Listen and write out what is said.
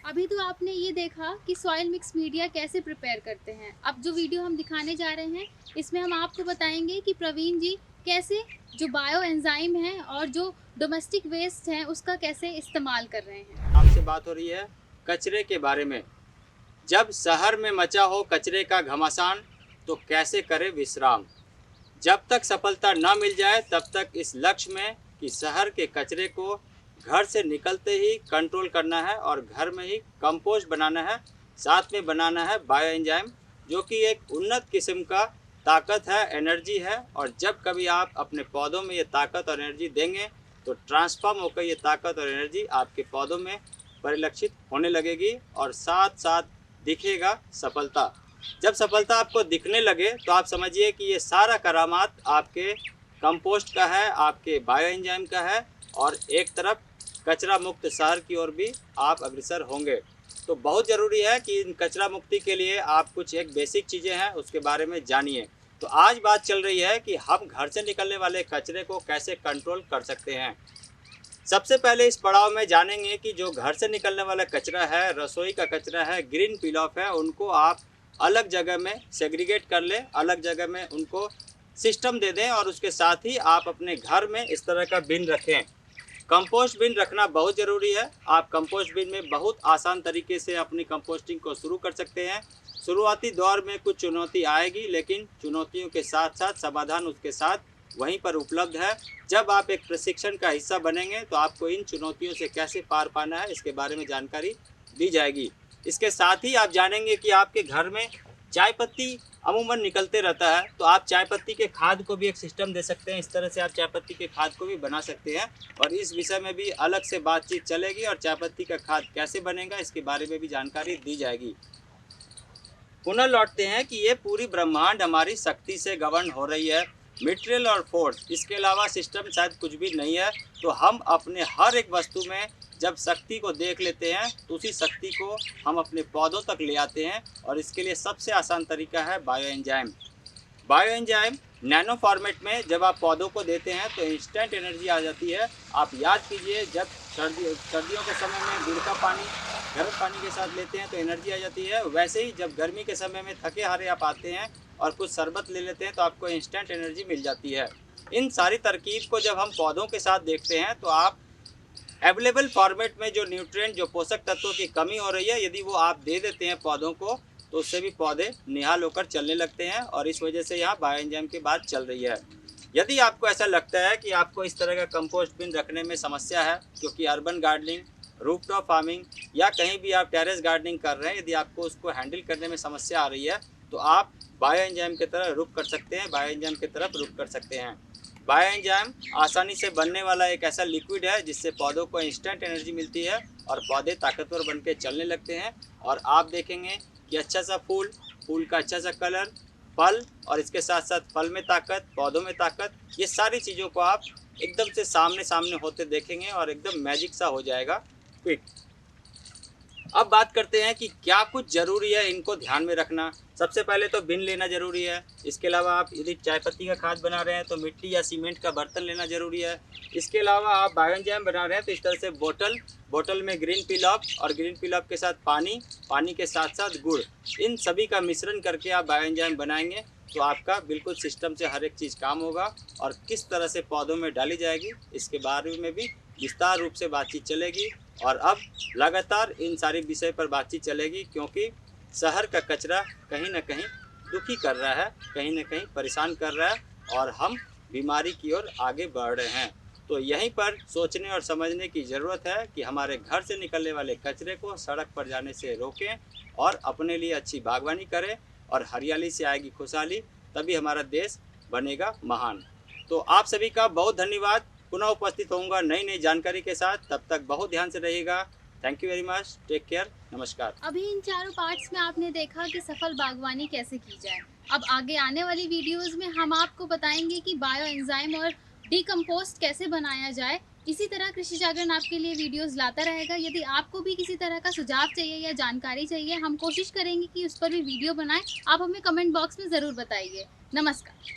अभी तो आपने ये देखा कि सॉइल मिक्स मीडिया कैसे प्रिपेयर करते हैं। अब जो वीडियो हम दिखाने जा रहे हैं, इसमें हम आपको बताएँगे कि प्रवीण जी कैसे जो बायो एंजाइम है और जो डोमेस्टिक वेस्ट है, उसका कैसे इस्तेमाल कर रहे हैं। आपसे बात हो रही है कचरे के बारे में। जब शहर में मचा हो कचरे का घमासान, तो कैसे करें विश्राम। जब तक सफलता न मिल जाए तब तक इस लक्ष्य में कि शहर के कचरे को घर से निकलते ही कंट्रोल करना है और घर में ही कंपोस्ट बनाना है। साथ में बनाना है बायो एंजाइम, जो कि एक उन्नत किस्म का ताकत है, एनर्जी है। और जब कभी आप अपने पौधों में ये ताकत और एनर्जी देंगे तो ट्रांसफॉर्म होकर ये ताकत और एनर्जी आपके पौधों में परिलक्षित होने लगेगी और साथ साथ दिखेगा सफलता। जब सफलता आपको दिखने लगे तो आप समझिए कि ये सारा करामात आपके कंपोस्ट का है, आपके बायो एंजाइम का है। और एक तरफ कचरा मुक्त शहर की ओर भी आप अग्रसर होंगे। तो बहुत ज़रूरी है कि इन कचरा मुक्ति के लिए आप कुछ एक बेसिक चीज़ें हैं उसके बारे में जानिए। तो आज बात चल रही है कि हम घर से निकलने वाले कचरे को कैसे कंट्रोल कर सकते हैं। सबसे पहले इस पड़ाव में जानेंगे कि जो घर से निकलने वाला कचरा है, रसोई का कचरा है, ग्रीन पील ऑफ है, उनको आप अलग जगह में सेग्रीगेट कर लें, अलग जगह में उनको सिस्टम दे दें। और उसके साथ ही आप अपने घर में इस तरह का बिन रखें। कंपोस्ट बिन रखना बहुत ज़रूरी है। आप कंपोस्ट बिन में बहुत आसान तरीके से अपनी कंपोस्टिंग को शुरू कर सकते हैं। शुरुआती दौर में कुछ चुनौती आएगी, लेकिन चुनौतियों के साथ साथ समाधान उसके साथ वहीं पर उपलब्ध है। जब आप एक प्रशिक्षण का हिस्सा बनेंगे तो आपको इन चुनौतियों से कैसे पार पाना है इसके बारे में जानकारी दी जाएगी। इसके साथ ही आप जानेंगे कि आपके घर में चाय पत्ती अमूमन निकलते रहता है, तो आप चाय पत्ती के खाद को भी एक सिस्टम दे सकते हैं। इस तरह से आप चाय पत्ती के खाद को भी बना सकते हैं और इस विषय में भी अलग से बातचीत चलेगी। और चाय पत्ती का खाद कैसे बनेगा इसके बारे में भी जानकारी दी जाएगी। पुनः लौटते हैं कि ये पूरी ब्रह्मांड हमारी शक्ति से गवर्न हो रही है, मटेरियल और फोर्स, इसके अलावा सिस्टम शायद कुछ भी नहीं है। तो हम अपने हर एक वस्तु में जब शक्ति को देख लेते हैं तो उसी शक्ति को हम अपने पौधों तक ले आते हैं। और इसके लिए सबसे आसान तरीका है bio enzyme. Bio enzyme nano format में जब आप पौधों को देते हैं तो इंस्टेंट एनर्जी आ जाती है। आप याद कीजिए, जब सर्दियों के समय में गुड़ का पानी गर्म पानी के साथ लेते हैं तो एनर्जी आ जाती है, वैसे ही जब गर्मी के समय में थके हारे आप आते हैं और कुछ शरबत ले लेते हैं तो आपको इंस्टेंट एनर्जी मिल जाती है। इन सारी तरकीब को जब हम पौधों के साथ देखते हैं तो आप अवेलेबल फॉर्मेट में जो न्यूट्रिएंट, जो पोषक तत्वों की कमी हो रही है, यदि वो आप दे देते हैं पौधों को तो उससे भी पौधे निहाल होकर चलने लगते हैं। और इस वजह से यहाँ बायो एंजाइम की बात चल रही है। यदि आपको ऐसा लगता है कि आपको इस तरह का कंपोस्ट बिन रखने में समस्या है, क्योंकि अर्बन गार्डनिंग, रूफटॉप फार्मिंग या कहीं भी आप टेरेस गार्डनिंग कर रहे हैं, यदि आपको उसको हैंडल करने में समस्या आ रही है तो आप बायो एंजाइम की तरफ रुख कर सकते हैं, बायो एंजाइम की तरफ रुख कर सकते हैं। बायो एंजाइम आसानी से बनने वाला एक ऐसा लिक्विड है जिससे पौधों को इंस्टेंट एनर्जी मिलती है और पौधे ताकतवर बन के चलने लगते हैं। और आप देखेंगे कि अच्छा सा फूल, फूल का अच्छा सा कलर, फल, और इसके साथ साथ फल में ताकत, पौधों में ताकत, ये सारी चीज़ों को आप एकदम से सामने सामने होते देखेंगे और एकदम मैजिक सा हो जाएगा, क्विक। अब बात करते हैं कि क्या कुछ ज़रूरी है इनको ध्यान में रखना। सबसे पहले तो बिन लेना ज़रूरी है। इसके अलावा आप यदि चाय पत्ती का खाद बना रहे हैं तो मिट्टी या सीमेंट का बर्तन लेना ज़रूरी है। इसके अलावा आप बायो एंजाइम बना रहे हैं तो इस तरह से बोतल में ग्रीन पील ऑफ और ग्रीन पील ऑफ के साथ पानी, पानी के साथ साथ गुड़, इन सभी का मिश्रण करके आप बायो एंजाइम बनाएंगे तो आपका बिल्कुल सिस्टम से हर एक चीज़ काम होगा। और किस तरह से पौधों में डाली जाएगी इसके बारे में भी विस्तार रूप से बातचीत चलेगी। और अब लगातार इन सारे विषय पर बातचीत चलेगी, क्योंकि शहर का कचरा कहीं ना कहीं दुखी कर रहा है, कहीं ना कहीं परेशान कर रहा है और हम बीमारी की ओर आगे बढ़ रहे हैं। तो यहीं पर सोचने और समझने की ज़रूरत है कि हमारे घर से निकलने वाले कचरे को सड़क पर जाने से रोकें और अपने लिए अच्छी बागवानी करें। और हरियाली से आएगी खुशहाली, तभी हमारा देश बनेगा महान। तो आप सभी का बहुत धन्यवाद। पुनः उपस्थित होऊंगा नई नई जानकारी के साथ, तब तक बहुत ध्यान से रहिएगा। Thank you very much, take care, नमस्कार। अभी इन चारों पार्ट्स में आपने देखा कि सफल बागवानी कैसे की जाए। अब आगे आने वाली वीडियोज़ में हम आपको बताएँगे कि बायो एंजाइम और डिकम्पोस्ट कैसे बनाया जाए। इसी तरह कृषि जागरण आपके लिए वीडियोज़ लाता रहेगा। यदि आपको भी किसी तरह का सुझाव चाहिए या जानकारी चाहिए, हम कोशिश करेंगे कि उस पर भी वीडियो बनाएँ। आप हमें कमेंट बॉक्स में ज़रूर बताइए। नमस्कार।